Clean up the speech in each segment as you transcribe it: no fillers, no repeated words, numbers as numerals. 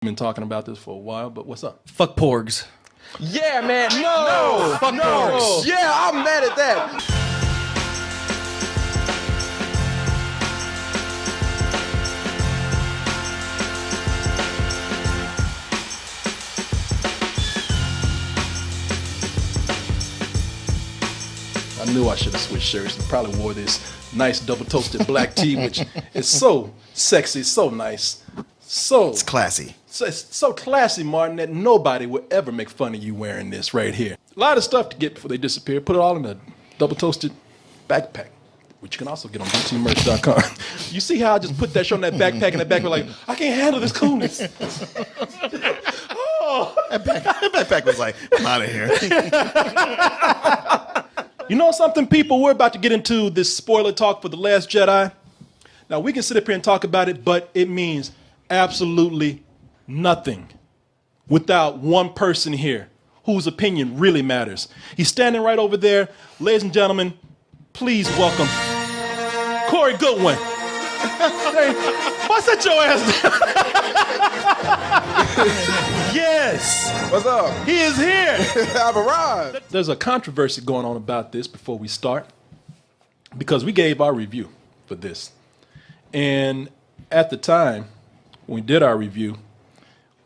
Been talking about this for a while, but what's up? Fuck porgs. Yeah, man. No. Fuck porgs. Yeah, I'm mad at that. I knew I should have switched shirts and probably wore this nice double toasted black tee, which is so sexy, so nice, It's classy. it's so classy, Martin, that nobody would ever make fun of you wearing this right here. A lot of stuff to get before they disappear. Put it all in a double toasted backpack, which you can also get on btmerch.com. You see how I just put that shit on that backpack and that backpack like, I can't handle this coolness. Oh. That backpack was like, I'm out of here. You know something, people? We're about to get into this spoiler talk for The Last Jedi. Now, we can sit up here and talk about it, but it means absolutely nothing without one person here whose opinion really matters. He's standing right over there. Ladies and gentlemen, please welcome Corey Goodwin. Hey, why sit your ass down? Yes. What's up? He is here. I've arrived. There's a controversy going on about this before we start, because we gave our review for this. And at the time, when we did our review,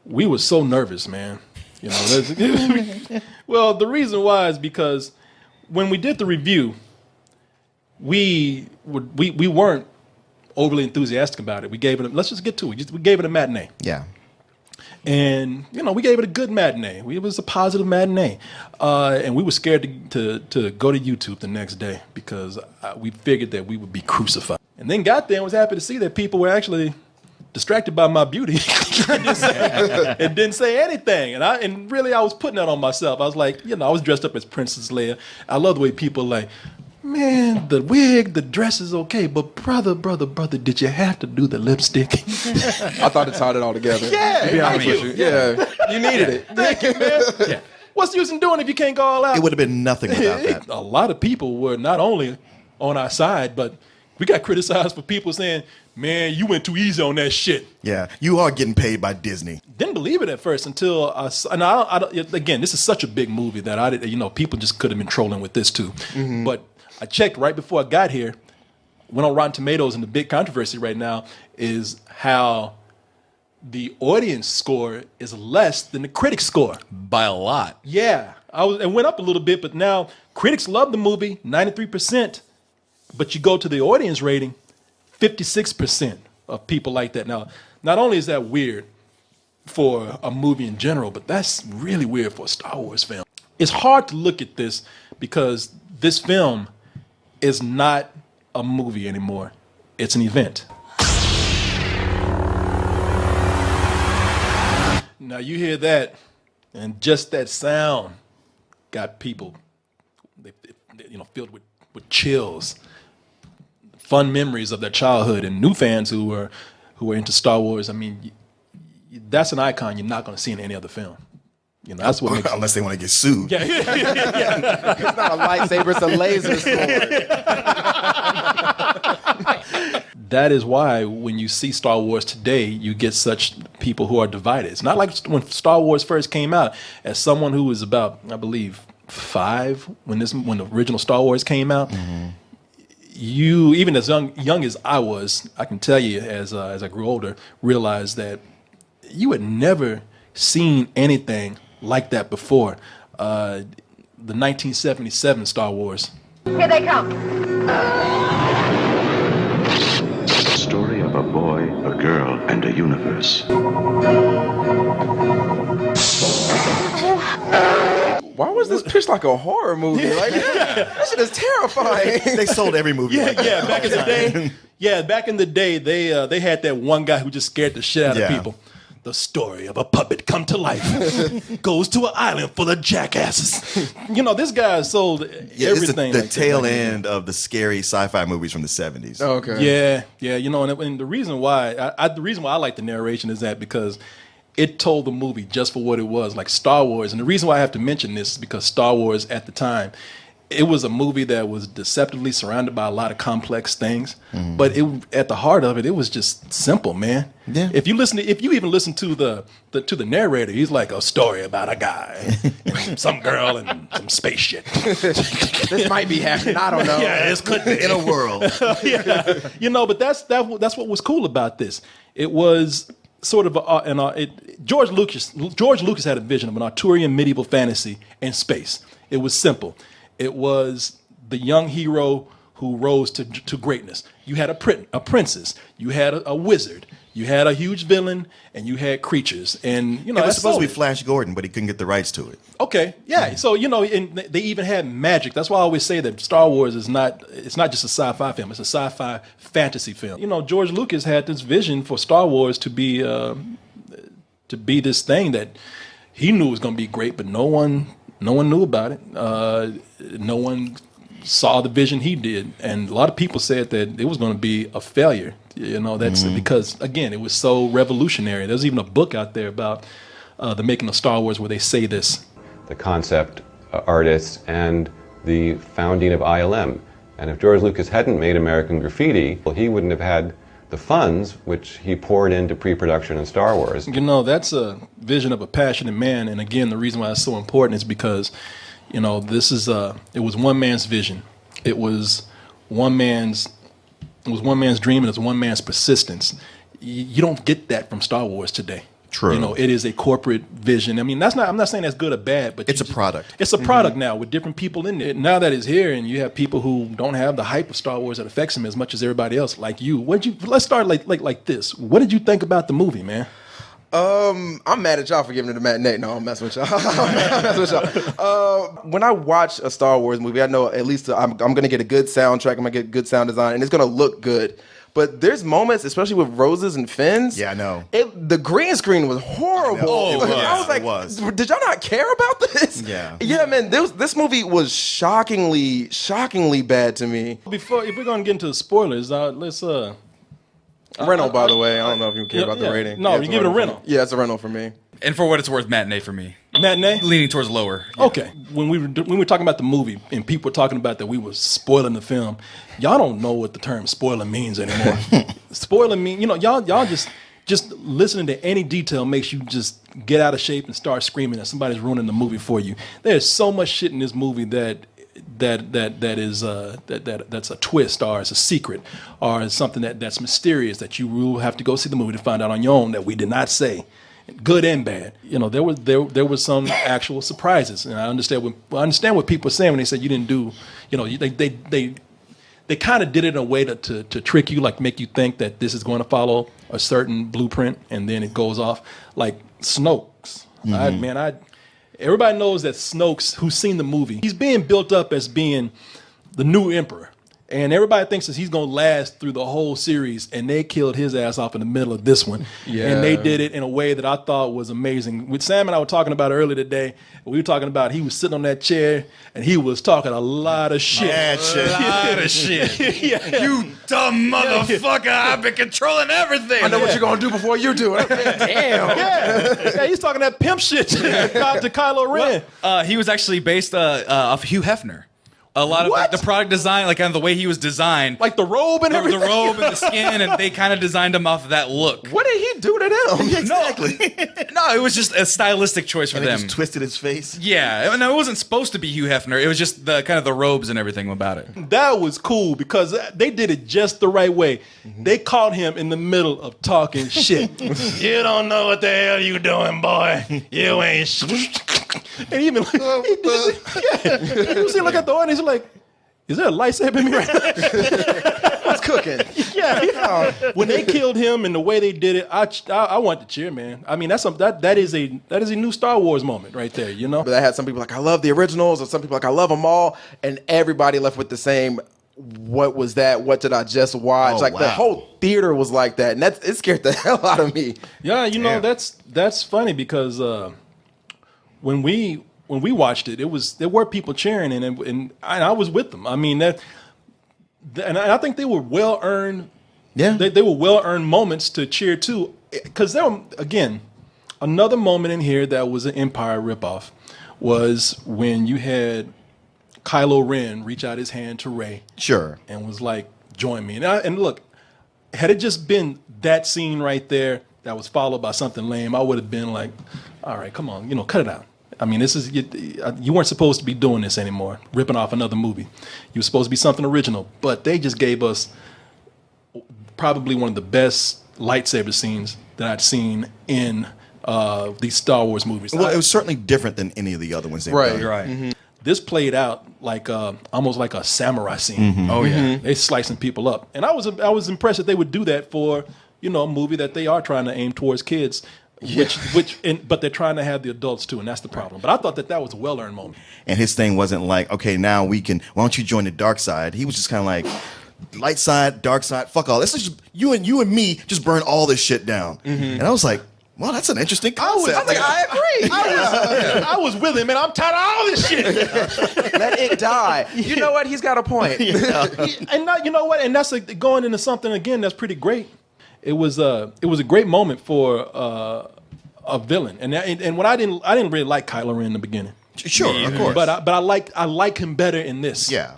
we were so nervous, man. You know, well, the reason why is because when we did the review, we weren't overly enthusiastic about it. We gave it, let's just get to it. We gave it a matinee. Yeah. And, you know, we gave it a good matinee. It was a positive matinee. And we were scared to go to YouTube the next day because we figured that we would be crucified. And then got there and was happy to see that people were actually distracted by my beauty and didn't say anything. And really I was putting that on myself. I was like, you know, I was dressed up as Princess Leia. I love the way people like, man, the wig, the dress is okay, but brother, did you have to do the lipstick? I thought it tied it all together. Yeah, to be honest thank with you. Yeah, you needed it. Thank you, man. Yeah. What's the use in doing it if you can't go all out? It would have been nothing without that. A lot of people were not only on our side, but we got criticized for people saying, man, you went too easy on that shit. Yeah, you are getting paid by Disney. Didn't believe it at first until I don't, again, this is such a big movie that I did, you know, people just could have been trolling with this too. Mm-hmm. But I checked right before I got here, went on Rotten Tomatoes, and the big controversy right now is how the audience score is less than the critic score. By a lot. Yeah, it went up a little bit, but now critics love the movie, 93%. But you go to the audience rating, 56% of people like that. Now, not only is that weird for a movie in general, but that's really weird for a Star Wars film. It's hard to look at this because this film is not a movie anymore. It's an event. Now you hear that, and just that sound got people, filled with chills, fun memories of their childhood, and new fans who were into Star Wars. I mean, that's an icon you're not going to see in any other film. You know, that's what makes unless they want to get sued. Yeah. It's not a lightsaber, it's a laser sword. That is why when you see Star Wars today, you get such people who are divided. It's not like when Star Wars first came out. As someone who was about, I believe, 5 when the original Star Wars came out, mm-hmm. You, even as young as I was, I can tell you as I grew older, realized that you had never seen anything like that before. The 1977 Star Wars. Here they come. Story of a boy, a girl, and a universe. Why was this pitched like a horror movie? Like, that shit is terrifying. They sold every movie. Yeah, back in the day. Yeah, back in the day, they had that one guy who just scared the shit out of people. The story of a puppet come to life. Goes to an island full of jackasses. You know, this guy sold everything. It's the tail end of the scary sci-fi movies from the 70s. Oh, okay. Yeah. You know, and the reason why I like the narration is that because it told the movie just for what it was, like Star Wars. And the reason why I have to mention this is because Star Wars at the time, it was a movie that was deceptively surrounded by a lot of complex things, but at the heart of it, it was just simple, man. Yeah. If you even listen to the narrator, he's like a story about a guy, and some girl, and some space shit. This might be happening. I don't know. Yeah, this could be In a world. yeah. But that's what was cool about this. It was sort of George Lucas had a vision of an Arturian medieval fantasy in space. It was simple. It was the young hero who rose to greatness. You had a princess. You had a wizard. You had a huge villain, and you had creatures. And It was supposed to be Flash Gordon, but he couldn't get the rights to it. Okay, yeah. So and they even had magic. That's why I always say that Star Wars is it's not just a sci-fi film. It's a sci-fi fantasy film. George Lucas had this vision for Star Wars to be this thing that he knew was going to be great, but no one knew about it. No one saw the vision he did, and a lot of people said that it was going to be a failure. That's because, again, it was so revolutionary. There's even a book out there about the making of Star Wars where they say this. The concept artists and the founding of ILM. And if George Lucas hadn't made American Graffiti, well, he wouldn't have had the funds which he poured into pre-production in Star Wars. That's a vision of a passionate man, and again, the reason why it's so important is because, it was one man's vision. It was one man's dream, and it was one man's persistence. You don't get that from Star Wars today. True. It is a corporate vision. I mean, I'm not saying that's good or bad, but It's a product. It's a product now with different people in it. Now that it's here, and you have people who don't have the hype of Star Wars that affects them as much as everybody else, like you. Let's start like this. What did you think about the movie, man? I'm mad at y'all for giving it a matinee. No, I'm messing with y'all. When I watch a Star Wars movie, I know at least I'm going to get a good soundtrack. I'm going to get good sound design, and it's going to look good. But there's moments, especially with roses and fins. Yeah, I know. The green screen was horrible. I was like, did y'all not care about this? Yeah. Yeah, man. This movie was shockingly bad to me. If we're going to get into the spoilers, let's Rental, by the way. I don't know if you care about the rating. No, Yeah, you it's give it a rental. Yeah, it's a rental for me. And for what it's worth, matinee for me. Matinee? Leaning towards lower. Okay. When we were talking about the movie and people were talking about that we were spoiling the film, y'all don't know what the term spoiler means anymore. Spoiler mean, y'all just listening to any detail makes you just get out of shape and start screaming that somebody's ruining the movie for you. There's so much shit in this movie that's a twist, or it's a secret, or it's something that's mysterious that you will have to go see the movie to find out on your own that we did not say, good and bad. There was some actual surprises, and I understand what people are saying when they said you didn't do. They kind of did it in a way to trick you, like make you think that this is going to follow a certain blueprint, and then it goes off like Snoke's. Everybody knows that Snoke's, who's seen the movie, he's being built up as being the new emperor. And everybody thinks that he's going to last through the whole series, and they killed his ass off in the middle of this one. Yeah. And they did it in a way that I thought was amazing. With Sam and I were talking about it earlier today. We were talking about he was sitting on that chair, and he was talking a lot of shit. A lot of shit. Yeah. You dumb motherfucker. I've been controlling everything. I know what you're going to do before you do it. Damn. Yeah, he's talking that pimp shit to Kylo Ren. He was actually based off Hugh Hefner. A lot of the product design, like kind of the way he was designed, like the robe and everything. The robe and the skin, and they kind of designed him off of that look. What did he do to them? Exactly. No, it was just a stylistic choice for And them. He just twisted his face. Yeah, no, it wasn't supposed to be Hugh Hefner. It was just the kind of the robes and everything about it. That was cool because they did it just the right way. They caught him in the middle of talking shit. You don't know what the hell you doing, boy. You ain't. And even he was look at the audience like, is there a lightsaber in me right now? What's cooking? Yeah. When they killed him and the way they did it, I want to cheer, man. I mean, that is a new Star Wars moment right there, But I had some people like, I love the originals, or some people like, I love them all, and everybody left with the same. What was that? What did I just watch? The whole theater was like that, and it scared the hell out of me. Yeah, that's funny because when we watched it, there were people cheering, and I was with them. I mean and I think they were well earned. Yeah, they were well earned moments to cheer too, because there were, again, another moment in here that was an Empire ripoff was when you had Kylo Ren reach out his hand to Rey. Sure. And was like, join me. And look, had it just been that scene right there that was followed by something lame, I would have been like, all right, come on, cut it out. I mean, this is you weren't supposed to be doing this anymore, ripping off another movie. You were supposed to be something original, but they just gave us probably one of the best lightsaber scenes that I'd seen in these Star Wars movies. Well, it was certainly different than any of the other ones they've done. Right. Mm-hmm. This played out like almost like a samurai scene. Mm-hmm. Oh yeah. They slicing people up, and I was impressed that they would do that for a movie that they are trying to aim towards kids. Yeah. But they're trying to have the adults too, and that's the problem. But I thought that was a well-earned moment. And his thing wasn't like, okay, now why don't you join the dark side? He was just kind of like, light side, dark side, fuck all. This is just you and me just burn all this shit down. Mm-hmm. And I was like, well, that's an interesting concept. I agree. I was with him, man. I'm tired of all this shit. Let it die. You know what? He's got a point. And now, you know what? And that's going into something again that's pretty great. It was a great moment for a villain, and when I didn't really like Kylo Ren in the beginning. Sure, of course. But I like him better in this. Yeah.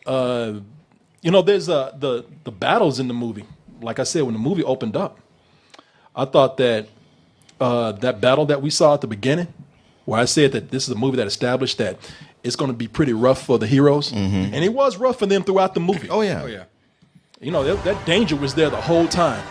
There's the battles in the movie. Like I said, when the movie opened up, I thought that that battle that we saw at the beginning, where I said that this is a movie that established that it's going to be pretty rough for the heroes, and it was rough for them throughout the movie. Oh yeah. That danger was there the whole time.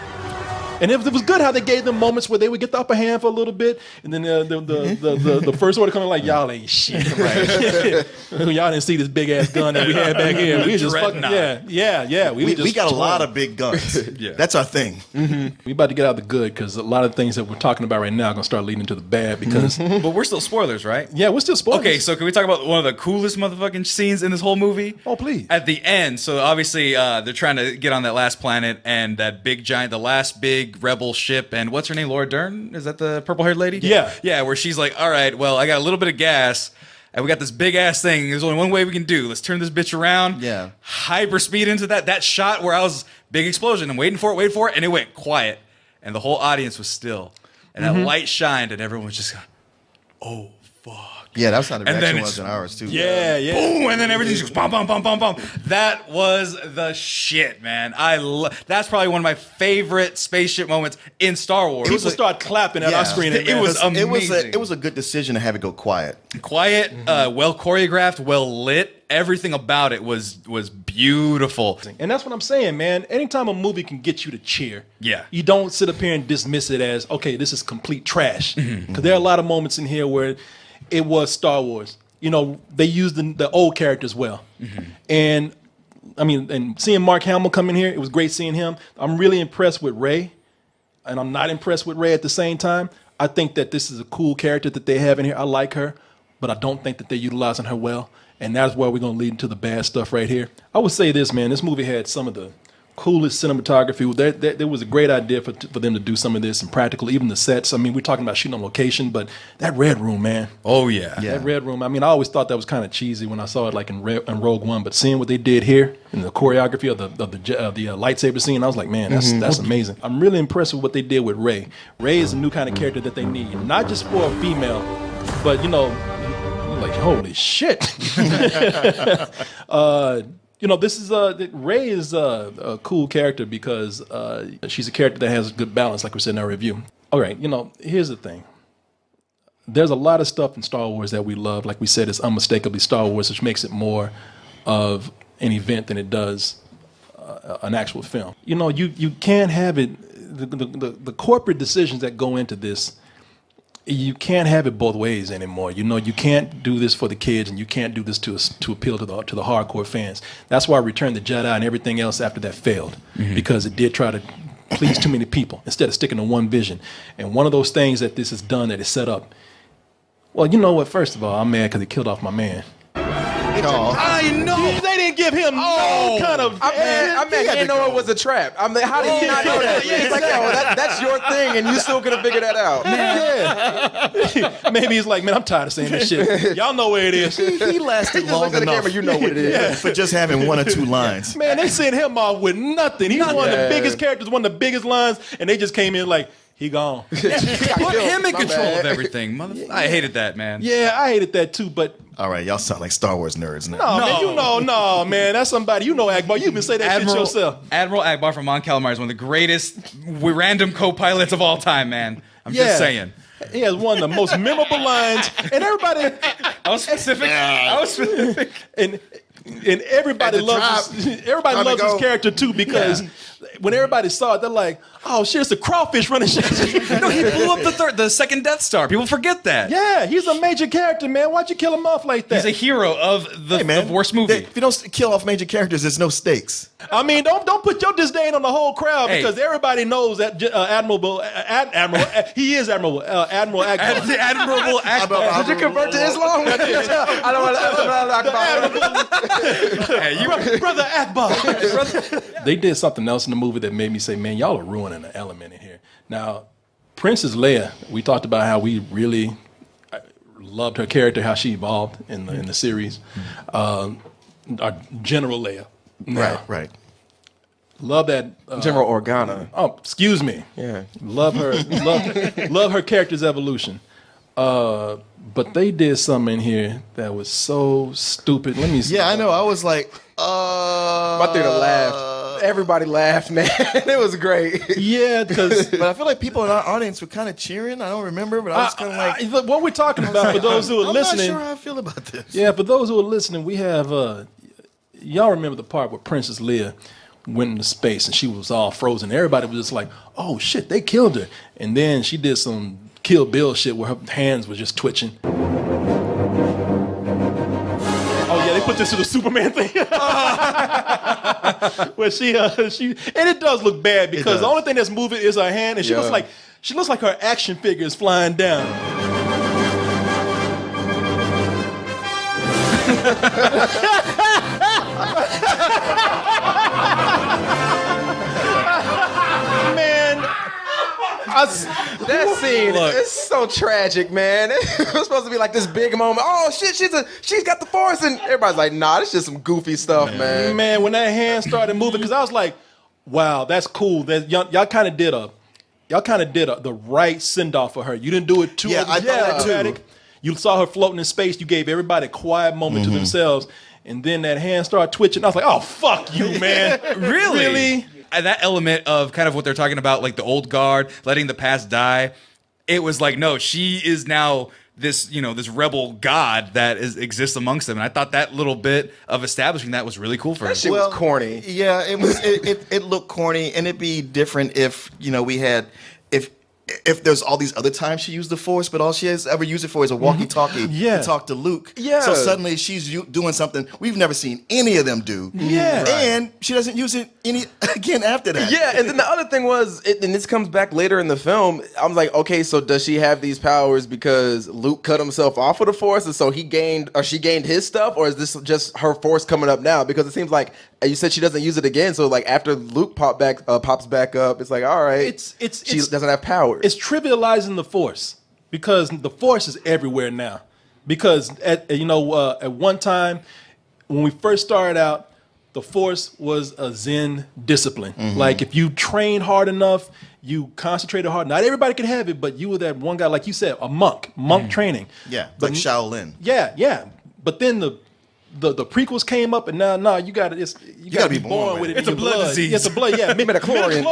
And it was good how they gave them moments where they would get the upper hand for a little bit, and then the first order coming like, y'all ain't shit, right? Y'all didn't see this big ass gun that we had back here. We just fucking yeah. We got a lot of big guns. Yeah. That's our thing. Mm-hmm. We about to get out of the good because a lot of things that we're talking about right now are gonna start leading to the bad because. But we're still spoilers, right? Yeah, we're still spoilers. Okay, so can we talk about one of the coolest motherfucking scenes in this whole movie? Oh, please. At the end, so obviously they're trying to get on that last planet, and that big giant, the last big rebel ship, and what's her name, Laura Dern? Is that the purple-haired lady? Yeah, where she's like, all right, well, I got a little bit of gas, and we got this big-ass thing. There's only one way we can do. Let's turn this bitch around. Yeah. Hyperspeed into that shot where I was, big explosion, and waiting for it, and it went quiet, and the whole audience was still, and that light shined, and everyone was just going, oh, fuck. Yeah, that's how the And then reaction was in ours too. Yeah. Boom, and then everything just goes bum, bum, bum, bum, bum. That was the shit, man. That's probably one of my favorite spaceship moments in Star Wars. People start clapping at our screen. It was amazing. It was a good decision to have it go quiet. Quiet, well choreographed, well lit. Everything about it was beautiful. And that's what I'm saying, man. Anytime a movie can get you to cheer, you don't sit up here and dismiss it as, okay, this is complete trash. Because there are a lot of moments in here where it was Star Wars. They used the old characters well. And I mean, and seeing Mark Hamill come in here, it was great seeing him. I'm really impressed with Rey, and I'm not impressed with Rey at the same time. I think that this is a cool character that they have in here. I like her, but I don't think that they're utilizing her well. And that's where we're going to lead into the bad stuff right here. I would say this, man. This movie had some of the coolest cinematography. There was a great idea for them to do some of this and practical, even the sets. I mean, we're talking about shooting on location, but that red room, man. Oh, yeah. That red room. I mean, I always thought that was kind of cheesy when I saw it like in Rogue One, but seeing what they did here in the choreography of the lightsaber scene, I was like, man, that's amazing. I'm really impressed with what they did with Rey. Rey is a new kind of character that they need, not just for a female, but, like, holy shit. This is Rey is a cool character because she's a character that has good balance, like we said in our review. All right, here's the thing. There's a lot of stuff in Star Wars that we love. Like we said, it's unmistakably Star Wars, which makes it more of an event than it does an actual film. You can't have it. The corporate decisions that go into this, you can't have it both ways anymore. You can't do this for the kids, and you can't do this to appeal to the hardcore fans. That's why Return the Jedi and everything else after that failed, because it did try to please too many people instead of sticking to one vision. And one of those things that this has done, that is set up. Well, you know what? First of all, I'm mad because he killed off my man. I know. They didn't give him no kind of. I mean, he didn't know it was a trap. I mean, how did he not know that? He's like, that's your thing, and you still could have figured that out. Yeah. Maybe he's like, man, I'm tired of saying this shit. Y'all know where it is. He lasted long look at the enough. camera, you know what it is. For just having one or two lines. Man, they sent him off with nothing. He's one of the biggest characters, one of the biggest lines, and they just came in like, He gone. Put him in control of everything. I hated that, man. Yeah, I hated that too, but All right, y'all sound like Star Wars nerds now. no, man, that's somebody, Akbar. You even say that shit yourself. Admiral Akbar from Mon Calamari is one of the greatest random co-pilots of all time, man. I'm just saying. He has one of the most memorable lines, and everybody. I was specific. And everybody loves his character too, because when everybody saw it, they're like, "Oh shit, it's a crawfish running shit." No, he blew up the second Death Star. People forget that. Yeah, he's a major character, man. Why'd you kill him off like that? He's a hero of the worst movie. If you don't kill off major characters, there's no stakes. I mean, don't put your disdain on the whole crowd, because everybody knows that Admiral he is Admiral Akbar. Admirable Akbar. Did you convert to Islam? I don't want to. Brother Akbar. They did something else in the movie that made me say, man, y'all are ruining an element in here. Now, Princess Leia, we talked about how we really loved her character, how she evolved in the series. Our General Leia. Right. Love that General Organa. Oh, excuse me. Yeah, love her. love her character's evolution. But they did something in here that was so stupid. Let me see. Yeah, I know. I was like, my theater laughed. Everybody laughed, man. It was great. Yeah, because but I feel like people in our audience were kind of cheering. I don't remember, but I was kind of like, what we're talking about for those who are listening. I'm not sure how I feel about this. Yeah, for those who are listening, we have y'all remember the part where Princess Leia went into space and she was all frozen. Everybody was just like, "Oh shit, they killed her!" And then she did some Kill Bill shit where her hands were just twitching. Oh yeah, they put this to the Superman thing. Where she and it does look bad because the only thing that's moving is her hand, and she looks like her action figure is flying down. Man, that scene is so tragic, man. It was supposed to be like this big moment. Oh shit, she's got the Force, and everybody's like, nah, it's just some goofy stuff, man. Man, when that hand started moving, because I was like, wow, that's cool. That y'all kind of did the right send off for her. You didn't do it too dramatic. You saw her floating in space. You gave everybody a quiet moment to themselves, and then that hand started twitching. I was like, oh fuck you, man. Really? And that element of kind of what they're talking about, like the old guard, letting the past die, it was like, no, she is now this, this rebel god that exists amongst them. And I thought that little bit of establishing that was really cool for her. That shit was corny. Yeah, it was. It looked corny, and it'd be different if we had if there's all these other times she used the Force, but all she has ever used it for is a walkie-talkie to talk to Luke. Yeah. So suddenly she's doing something we've never seen any of them do. Yeah. And she doesn't use it again after that. Yeah, and then the other thing was, and this comes back later in the film, I'm like, okay, so does she have these powers because Luke cut himself off of the Force, and so she gained his stuff, or is this just her Force coming up now? Because it seems like you said she doesn't use it again, so like after Luke pops back up, it's like, all right, she doesn't have powers. It's trivializing the Force because the Force is everywhere now. Because at one time when we first started out, the Force was a Zen discipline. Like if you trained hard enough, you concentrated hard. Not everybody could have it, but you were that one guy, like you said, a monk training. Yeah, like Shaolin. Yeah. But then the prequels came up, and now you got to be born with it. It's a blood disease. It's a blood, Midichlorian.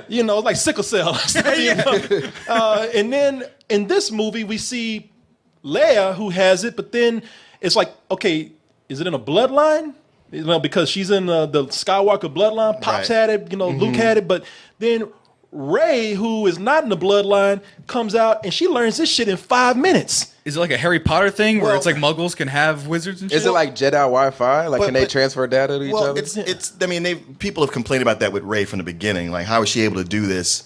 It's like sickle cell. And then in this movie, we see Leia who has it, but then it's like, okay, is it in a bloodline? Because she's in the Skywalker bloodline. Pops had it, Luke had it, but then Rey, who is not in the bloodline, comes out and she learns this shit in 5 minutes. Is it like a Harry Potter thing where it's like Muggles can have wizards and shit? Is it like Jedi Wi-Fi? Like, can they transfer data to each other? It's. I mean, people have complained about that with Rey from the beginning. Like, how is she able to do this?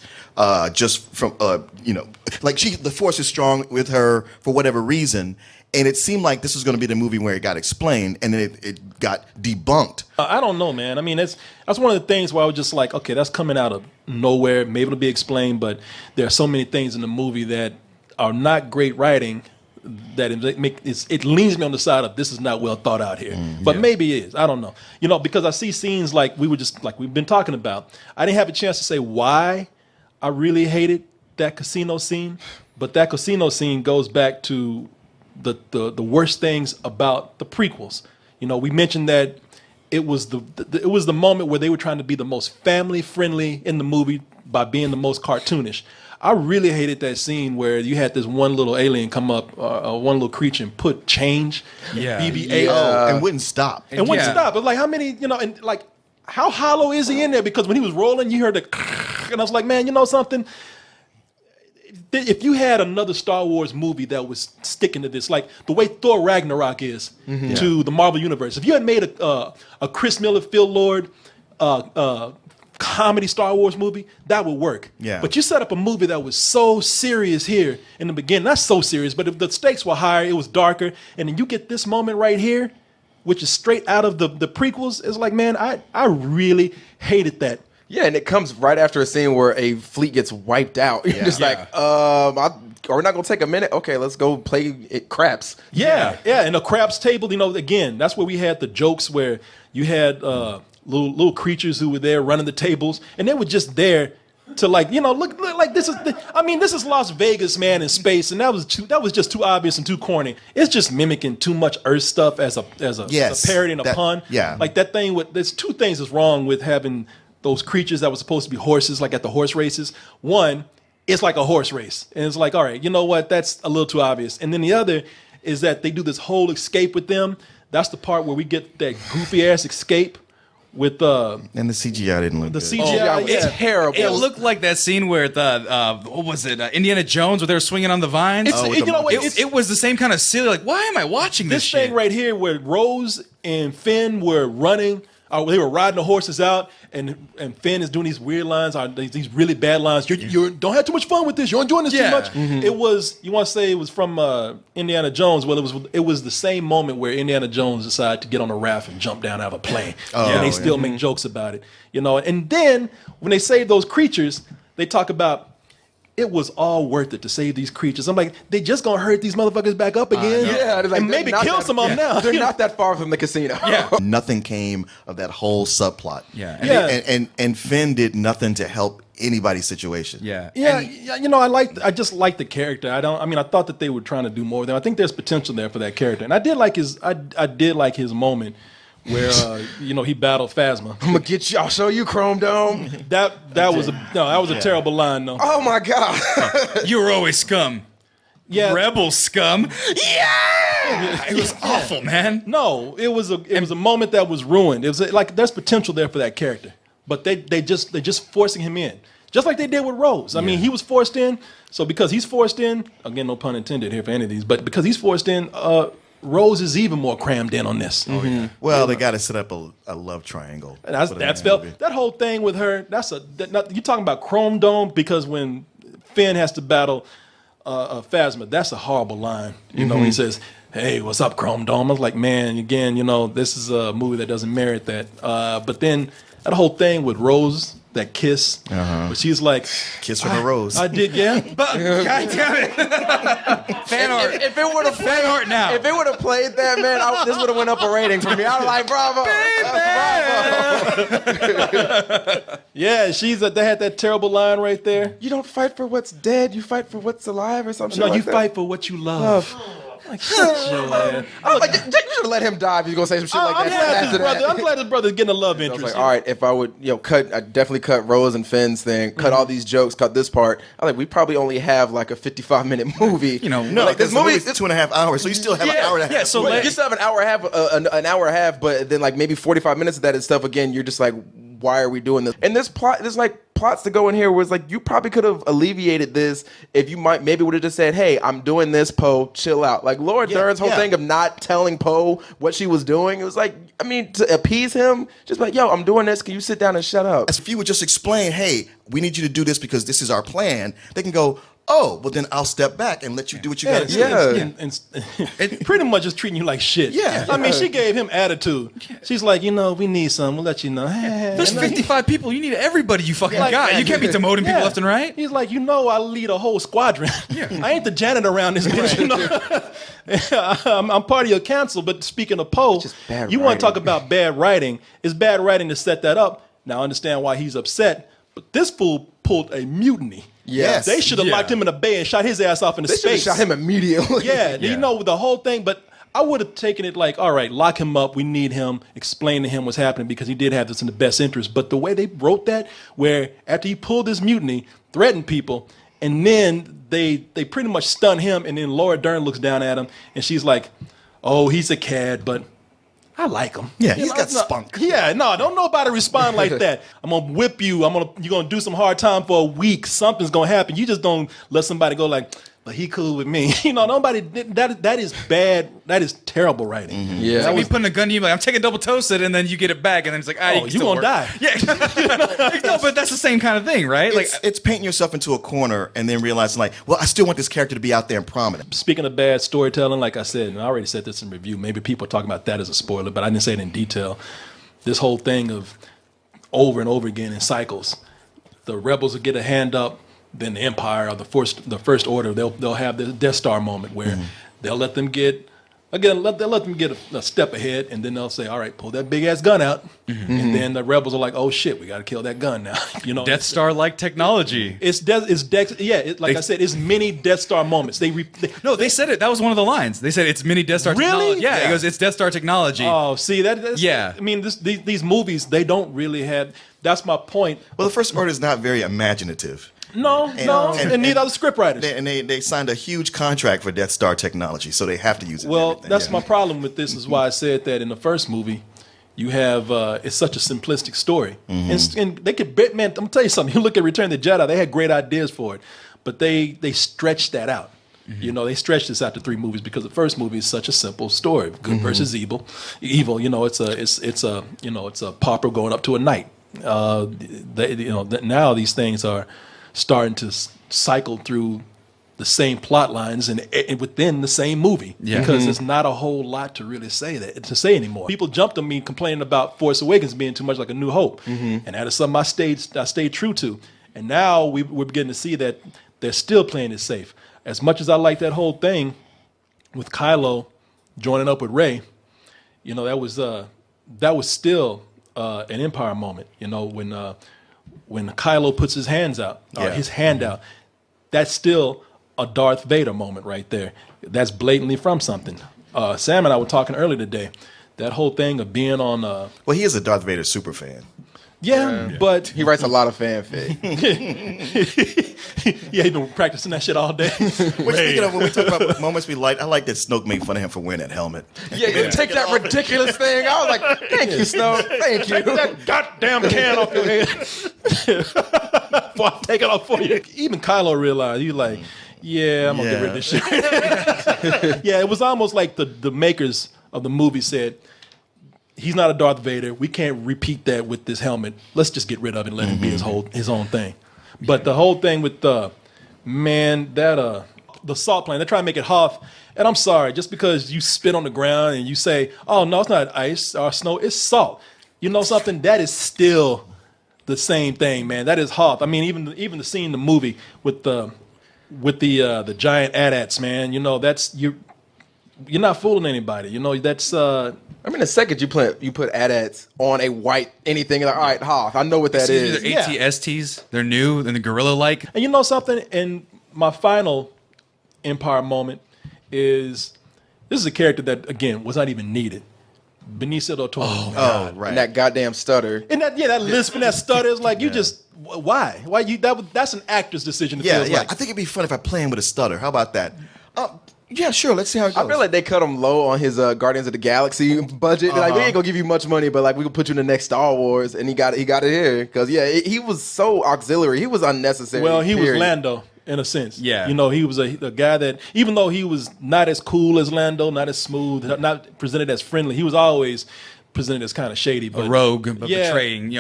Just from like the Force is strong with her for whatever reason, and it seemed like this was going to be the movie where it got explained, and then it got debunked. I don't know, man. I mean, that's one of the things where I was just like, okay, that's coming out of nowhere. Maybe it'll be explained, but there are so many things in the movie that are not great writing that it leans me on the side of this is not well thought out here. But maybe it is. I don't know. Because I see scenes like we've been talking about. I didn't have a chance to say why I really hated that casino scene, but that casino scene goes back to the worst things about the prequels. You know, we mentioned that it was the moment where they were trying to be the most family friendly in the movie by being the most cartoonish. I really hated that scene where you had this one little alien come up, one little creature, and put change, BB-8, and wouldn't stop. and wouldn't stop. But like, how many, you know, and like, how hollow is he in there? Because when he was rolling, you heard the, and I was like, man, you know something? If you had another Star Wars movie that was sticking to this, like the way Thor Ragnarok is to the Marvel Universe, if you had made a Chris Miller, Phil Lord comedy Star Wars movie, that would work. Yeah. But you set up a movie that was so serious here in the beginning, not so serious, but if the stakes were higher, it was darker, and then you get this moment right here, which is straight out of the prequels, it's like, man, I really hated that. Yeah, and it comes right after a scene where a fleet gets wiped out. You're just like, are we not going to take a minute? Okay, let's go play it craps. Yeah, and a craps table, you know, again, that's where we had the jokes where you had little creatures who were there running the tables, and they were just there to, like, you know, look like this is this is Las Vegas, man, in space, and that was just too obvious and too corny. It's just mimicking too much Earth stuff as a parody and a pun. Yeah. Like that thing there's two things that's wrong with having those creatures that were supposed to be horses, like at the horse races. One, it's like a horse race, and it's like, all right, you know what, that's a little too obvious. And then the other is that they do this whole escape with them. That's the part where we get that goofy ass escape with and the CGI didn't look the good. CGI. It's terrible. It looked like that scene where what was it? Indiana Jones, where they were swinging on the vines. It was the same kind of silly. Like, why am I watching this shit? Thing right here, where Rose and Finn were running. They were riding the horses out, and Finn is doing these weird lines, these really bad lines. You don't have too much fun with this. You're enjoying this too much. Mm-hmm. It was, you want to say it was from Indiana Jones. Well, it was the same moment where Indiana Jones decided to get on a raft and jump down out of a plane, and they still make jokes about it. You know, and then when they save those creatures, they talk about, it was all worth it to save these creatures. I'm like, they just gonna hurt these motherfuckers back up again? Like, and maybe kill some of them now. They're not that far from the casino. Yeah. Nothing came of that whole subplot. Yeah. And Finn did nothing to help anybody's situation. Yeah. You know, I just like the character. I thought that they were trying to do more with him. I think there's potential there for that character. And I did like his moment where he battled Phasma. I'm gonna get you. I'll show you, Chrome Dome. That was a terrible line though. Oh my god. You were always scum. Yeah, Rebel scum. Yeah. It was awful, man. No, it was a moment that was ruined. It was like, there's potential there for that character, but they're just forcing him in, just like they did with Rose. I mean, he was forced in. So because he's forced in, again, no pun intended here for any of these, but because he's forced in, Rose is even more crammed in on this. Mm-hmm. Well, they got to set up a love triangle. That whole thing with her. You're talking about Chrome Dome, because when Finn has to battle Phasma, that's a horrible line. You know, he says, "Hey, what's up, Chrome Dome?" I was like, man, again, this is a movie that doesn't merit that. But then that whole thing with Rose, that kiss, where she's like, "Kiss from a rose." I did, yeah. But God damn it. Fan art. If it would have fan art now. If it would have played that, man, this would have went up a rating for me. I was like, bravo. Bravo. Yeah, they had that terrible line right there. You don't fight for what's dead, you fight for what's alive, or something. No, like you that. fight for what you love. Like, shut your ass. I was like, you should have let him die if he's gonna say some shit like that. I'm glad his brother's getting a love I interest. was like, all right, if I would, I'd definitely cut Rose and Finn's thing, cut all these jokes, cut this part. I was like, we probably only have like a 55-minute movie. No, like this movie's 2.5 hours, so you still have an hour and a half. Yeah, so you still have an hour and a half, but then like maybe 45 minutes of that and stuff. Again, you're just like, why are we doing this? And there's plots to go in here where it's like, you probably could have alleviated this if you maybe would have just said, hey, I'm doing this, Poe, chill out. Like Laura Dern's whole thing of not telling Poe what she was doing, it was like, to appease him, just like, yo, I'm doing this, can you sit down and shut up? As if you would just explain, hey, we need you to do this because this is our plan, they can go, oh, well then I'll step back and let you do what you got to do. Yeah. And pretty much just treating you like shit. Yeah. I mean, she gave him attitude. She's like, we need some. We'll let you know. There's 55 people. You need everybody you fucking got. You can't be demoting people left and right. He's like, I lead a whole squadron. I ain't the janitor around this bitch. I'm part of your council. But speaking of Poe, you want to talk about bad writing. It's bad writing to set that up. Now, I understand why he's upset. But this fool pulled a mutiny. Yes. They should have locked him in a bay and shot his ass off into They should have space. shot him immediately. Yeah, you know, the whole thing. But I would have taken it like, all right, lock him up. We need him. Explain to him what's happening because he did have this in the best interest. But the way they wrote that, where after he pulled this mutiny, threatened people, and then they pretty much stun him, and then Laura Dern looks down at him, and she's like, oh, he's a cad, but I like him. Yeah, You he's got spunk. Yeah, no, don't nobody respond like that. I'm gonna whip you. You're gonna do some hard time for a week. Something's gonna happen. You just don't let somebody go like, but he cool with me. You know, nobody. That is bad. That is terrible writing. Yeah. It's like me putting a gun to you, like I'm taking double toasted, and then you get it back, and then it's like, Oh, you gonna die. Yeah, no, but that's the same kind of thing, right? Like, It's painting yourself into a corner and then realizing, like, well, I still want this character to be out there and prominent. Speaking of bad storytelling, like I said, and I already said this in review, maybe people are talking about that as a spoiler, but I didn't say it in detail. This whole thing of over and over again in cycles. The rebels will get a hand up, then the Empire or the First Order, they'll have the Death Star moment where they'll let them get they'll let them get a step ahead, and then they'll say, all right, pull that big ass gun out, and then the rebels are like, oh shit, we got to kill that gun now. You know, Death Star like technology. Like I said, it's many Death Star moments. No, they said it. That was one of the lines. They said it's mini Death Star Really? technology. Yeah, Yeah. it goes, it's Death Star technology. Oh, see that's Yeah. I mean, these movies, they don't really have. That's my point. Well, the First Order is not very imaginative. No, and neither are the scriptwriters. They signed a huge contract for Death Star technology, so they have to use it. in Well, everything. that's my problem with this. Is why I said that in the first movie, you have it's such a simplistic story, and they could. Man, I'm gonna tell you something. You look at Return of the Jedi; they had great ideas for it, but they stretched that out. You know, they stretched this out to 3 movies because the first movie is such a simple story: good versus evil. Evil, you know, it's a pauper going up to a knight. Now these things are starting to cycle through the same plot lines and within the same movie because there's not a whole lot to really say anymore. People jumped on me complaining about Force Awakens being too much like A New Hope, and that is something I stayed true to. And now we're beginning to see that they're still playing it safe. As much as I like that whole thing with Kylo joining up with Rey, you know, that was still an Empire moment. You know, when Kylo puts his hand out, that's still a Darth Vader moment right there. That's blatantly from something. Sam and I were talking earlier today. That whole thing of being on. well, he is a Darth Vader super fan. But He writes a lot of fanfic. he's been practicing that shit all day. Which, speaking of, when we talk about moments we like, I like that Snoke made fun of him for wearing that helmet. Yeah, you take that ridiculous thing. I was like, thank you, Snoke. Thank you. Take that goddamn can off your head. Before I take it off for you. Even Kylo realized, he's like, yeah, I'm going to get rid of this shit. Yeah, it was almost like the makers of the movie said, he's not a Darth Vader. We can't repeat that with this helmet. Let's just get rid of it and let him be his own thing. But the whole thing with the salt plane, they try to make it Hoth. And I'm sorry, just because you spit on the ground and you say, oh, no, it's not ice or snow, it's salt. You know something? That is still the same thing, man. That is Hoth. I mean, even the scene in the movie with the giant AT-ATs, man. You know, that's you're not fooling anybody. You know, that's I mean, the second you put AT-ATs on a white anything, like, all right, Hoth, I know what that is. They're ATSTs. They're new and the gorilla-like. And you know something? And my final Empire moment is this is a character that, again, was not even needed. Benicio del Toro. Oh, right. And that goddamn stutter. And that lisp and that stutter is like, you just, why? That's an actor's decision. It feels like. I think it'd be fun if I play him with a stutter. How about that? Yeah, sure. Let's see how it goes. I feel like they cut him low on his Guardians of the Galaxy budget. They're like, we ain't gonna give you much money, but like we can put you in the next Star Wars, and he got it here because he was so auxiliary. He was unnecessary. Well, he was Lando in a sense. Yeah, you know, he was a guy that even though he was not as cool as Lando, not as smooth, not presented as friendly, he was always presented as kind of shady, but a rogue, but betraying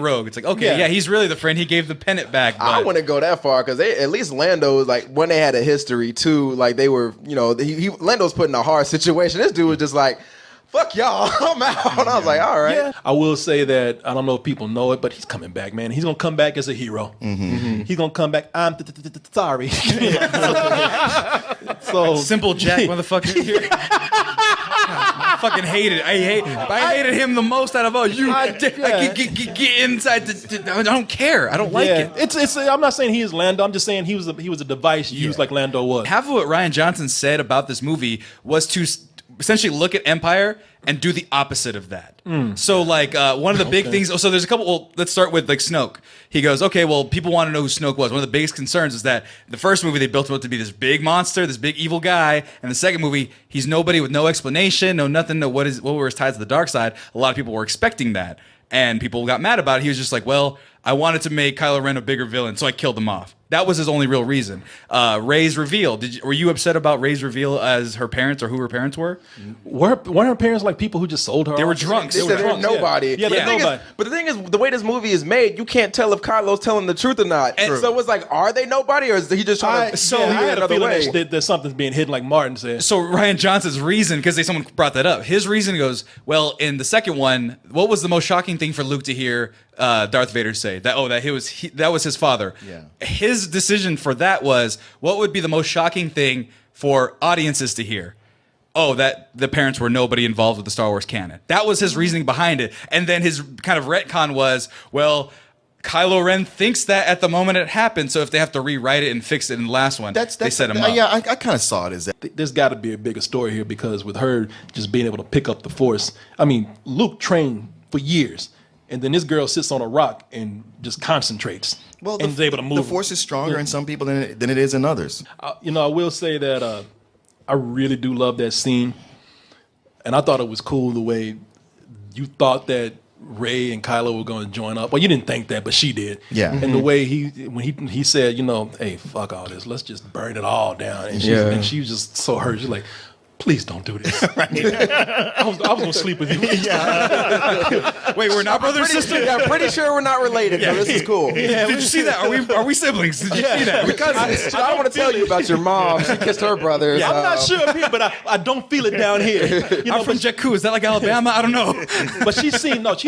rogue. It's like, okay, he's really the friend. He gave the pennant back. But I wouldn't go that far because at least Lando was like when they had a history too. Like they were, you know, Lando's put in a hard situation. This dude was just like, fuck y'all, I'm out. And I was like, all right. Yeah. I will say that I don't know if people know it, but he's coming back, man. He's gonna come back as a hero. He's gonna come back. I'm sorry. So simple Jack, motherfucker. fucking hated. I hated him the most out of all. Get inside. I don't care. I don't like it. It's. I'm not saying he is Lando. I'm just saying he was a device used like Lando was. Half of what Rian Johnson said about this movie was to essentially look at Empire and do the opposite of that. So like one of the big things. So there's a couple. Well, let's start with like Snoke. He goes, okay, well, people want to know who Snoke was. One of the biggest concerns is that the first movie they built him up to be this big monster, this big evil guy, and the second movie he's nobody with no explanation, no nothing, no what were his ties to the dark side. A lot of people were expecting that, and people got mad about it. He was just like, well, I wanted to make Kylo Ren a bigger villain, so I killed him off. That was his only real reason. Rey's reveal. Were you upset about Rey's reveal as her parents or who her parents were? Weren't her parents like people who just sold her? They were off? drunks. They said they're nobody. Yeah, they're nobody. But the thing is, the way this movie is made, you can't tell if Kylo's telling the truth or not. And so it's like, are they nobody, or is he just trying to? I had a another feeling way? that something's being hidden, like Martin said. So Rian Johnson's reason, because someone brought that up, his reason goes, well, in the second one, what was the most shocking thing for Luke to hear Darth Vader say? That was his father. Yeah. His decision for that was, what would be the most shocking thing for audiences to hear? Oh, that the parents were nobody involved with the Star Wars canon. That was his reasoning behind it. And then his kind of retcon was, well, Kylo Ren thinks that at the moment it happened, so if they have to rewrite it and fix it in the last one, they set him up. Yeah, I kind of saw it as that. There's got to be a bigger story here, because with her just being able to pick up the Force, I mean, Luke trained for years, and then this girl sits on a rock and just concentrates. Well, and is able to move. The Force is stronger in some people than it is in others. I will say that I really do love that scene, and I thought it was cool the way you thought that Rey and Kylo were going to join up. Well, you didn't think that, but she did. Yeah. And the way when he said, hey, fuck all this, let's just burn it all down. And she was just so hurt. She's like, please don't do this. I was going to sleep with you. Wait, we're not brother and sister? Yeah, I'm pretty sure we're not related. So this is cool. Did you see that? Are we siblings? Did you see that? Because I don't want to tell you about your mom. She kissed her brother. I'm not sure up here, but I don't feel it down here. I'm from Jakku. Is that like Alabama? I don't know. But she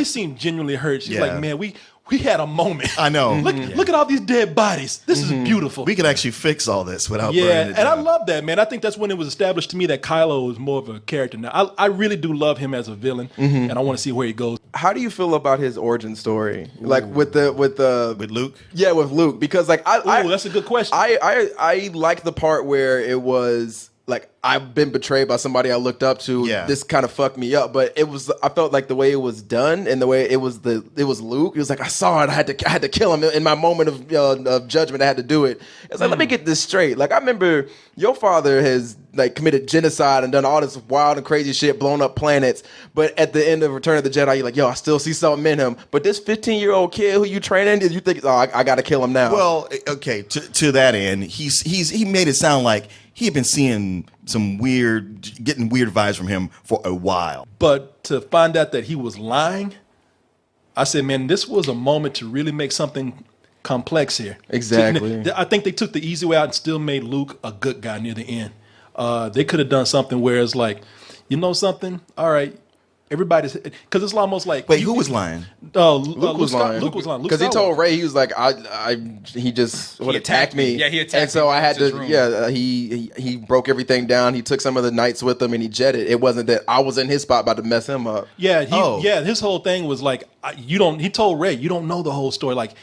seemed genuinely hurt. She's like, man, we had a moment. I know. Look at all these dead bodies. This is beautiful. We could actually fix all this without burning it and I down. love that, man. I think that's when it was established to me that Kylo is more of a character now. I really do love him as a villain, and I want to see where he goes. How do you feel about his origin story? Like with Luke? Yeah, with Luke. Because like that's a good question. I like the part where it was like, I've been betrayed by somebody I looked up to. Yeah. This kind of fucked me up, but I felt like the way it was done and the way it was Luke. It was like, I saw it. I had to kill him in my moment of judgment. I had to do it. It's like, let me get this straight. Like, I remember your father has like committed genocide and done all this wild and crazy shit, blown up planets. But at the end of Return of the Jedi, you're like, yo, I still see something in him. But this 15-year-old kid who you training, you think, oh, I got to kill him now. Well, okay, to that end, he made it sound like he had been seeing getting weird vibes from him for a while. But to find out that he was lying, I said, man, this was a moment to really make something complex here. Exactly. I think they took the easy way out and still made Luke a good guy near the end. They could have done something where it's like, you know something? All right. Everybody's, because it's almost like, Wait, who was lying? Luke was lying. Luke was lying Because he told Rey, he was like, he attacked me. Yeah, he attacked me. And so I had to, room. he broke everything down. He took some of the knights with him and he jetted. It wasn't that I was in his spot about to mess him up. Yeah, his whole thing was like, he told Rey, you don't know the whole story. Like,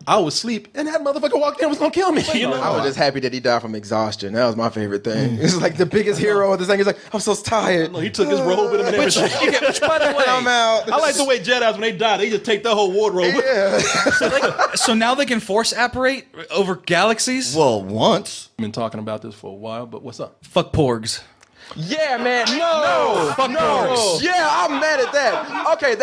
I was asleep, and that motherfucker walked in and was going to kill me. You know? I was just happy that he died from exhaustion. That was my favorite thing. It's like the biggest hero of this thing. He's like, I'm so tired. No, he took his robe with him and everything. Which, by the way, I'm out. I like the way Jedis, when they die, they just take their whole wardrobe. Yeah. so now they can force apparate over galaxies? Well, once. I've been talking about this for a while, but what's up? Fuck porgs. Yeah, man. No. Fuck porgs. Yeah, I'm mad at that. Okay,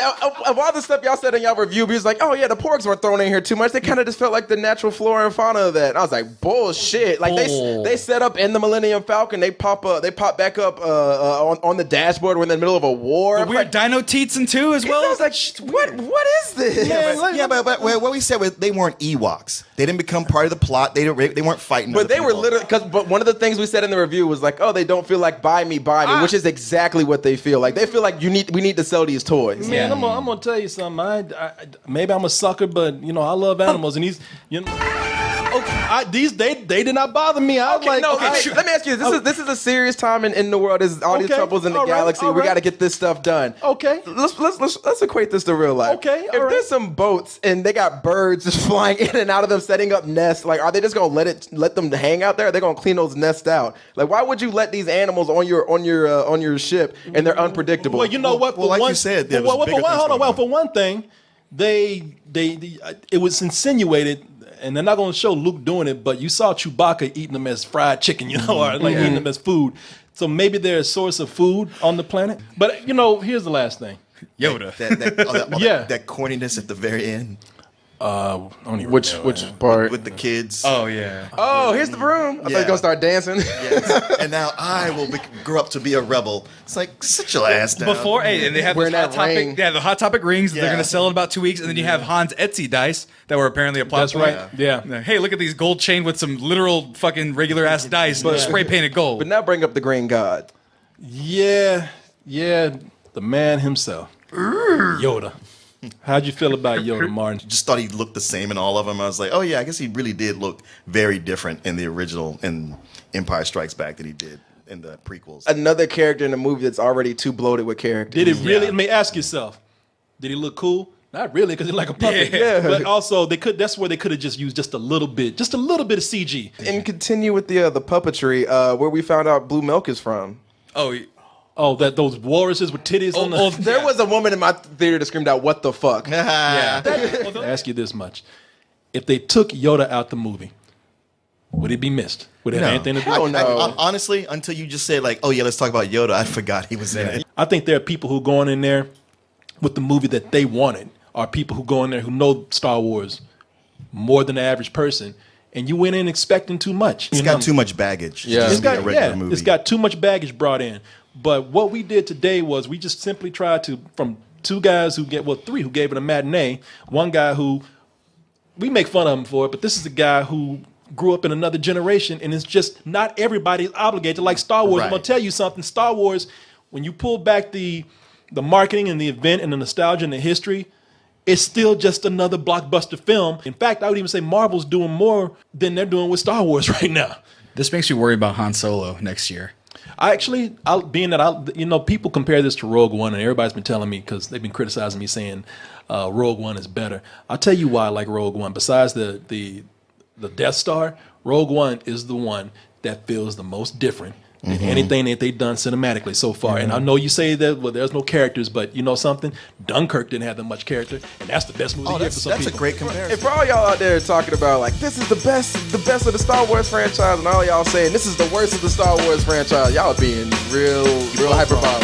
of all the stuff y'all said in y'all review, he was like, oh yeah, the porgs weren't thrown in here too much. They kind of just felt like the natural flora and fauna of that. And I was like, bullshit. Like they set up in the Millennium Falcon. They pop back up on the dashboard. We're in the middle of a war. The weird dino teats and two as well. I was like, what is this? But what we said was they weren't Ewoks. They didn't become part of the plot. They weren't fighting. But they were people. literally, but one of the things we said in the review was like, oh, they don't feel like buy me, which is exactly what they feel like. They feel like we need to sell these toys. Man, I'm gonna tell you something. Maybe I'm a sucker, but I love animals, and he's They did not bother me. I was like, let me ask you this. This is a serious time in the world. There's all these troubles in the galaxy. We got to get this stuff done. Okay. Let's equate this to real life. Okay, If there's some boats and they got birds just flying in and out of them, setting up nests, like, are they just gonna let them hang out there? They're gonna clean those nests out. Like, why would you let these animals on your ship and they're unpredictable? Well, you know what? Well, like you said, there was bigger things going on. Well, for one thing, it was insinuated, and they're not going to show Luke doing it, but you saw Chewbacca eating them as fried chicken, or like eating them as food. So maybe they're a source of food on the planet. But here's the last thing. Yoda. That corniness at the very end. Which part? With the kids. Oh, yeah. Oh, here's the broom. I thought you were gonna start dancing. Yes. And now I will grow up to be a rebel. It's like, sit your ass down. And they have Wearing those Hot that Topic, ring. the Hot Topic rings that they're Yeah. going to sell in about 2 weeks, and then you have Han's Etsy dice that were apparently a plot That's point. right. Yeah. Hey, look at these gold chain with some literal fucking regular ass dice, spray painted gold. But now bring up the Green God. Yeah, the man himself, Yoda. How'd you feel about Yoda, Martin? Just thought he looked the same in all of them. I was like, oh yeah, I guess he really did look very different in the original in Empire Strikes Back than he did in the prequels. Another character in the movie that's already too bloated with character. Did it really? Let me ask yourself. Did he look cool? Not really, because he's like a puppet. Yeah. But also, that's where they could have just used just a little bit of CG. And continue with the puppetry, where we found out Blue Milk is from. Oh, that those walruses with titties on the. There was a woman in my theater that screamed out, "What the fuck?" Yeah. I'll ask you this much: if they took Yoda out the movie, would it be missed? Would it have anything to do? Honestly, until you just said like, oh yeah, let's talk about Yoda, I forgot he was in it. I think there are people who go in there with the movie that they wanted, or people who go in there who know Star Wars more than the average person, and you went in expecting too much. It's got too much baggage. Yeah. It's got a regular movie. It's got too much baggage brought in. But what we did today was we just simply tried to, from three who gave it a matinee, one guy who, we make fun of him for it, but this is a guy who grew up in another generation, and it's just not everybody is obligated to like Star Wars. Right. I'm going to tell you something. Star Wars, when you pull back the marketing and the event and the nostalgia and the history, it's still just another blockbuster film. In fact, I would even say Marvel's doing more than they're doing with Star Wars right now. This makes me worry about Han Solo next year. People compare this to Rogue One, and everybody's been telling me, because they've been criticizing me saying Rogue One is better. I'll tell you why I like Rogue One. Besides the Death Star, Rogue One is the one that feels the most different than anything that they've done cinematically so far. And I know you say that, well, there's no characters, but you know something? Dunkirk didn't have that much character, and that's the best movie of the year for some people. That's a great comparison. And for all y'all out there talking about like this is the best of the Star Wars franchise, and all y'all saying this is the worst of the Star Wars franchise, y'all being real hyperbolic.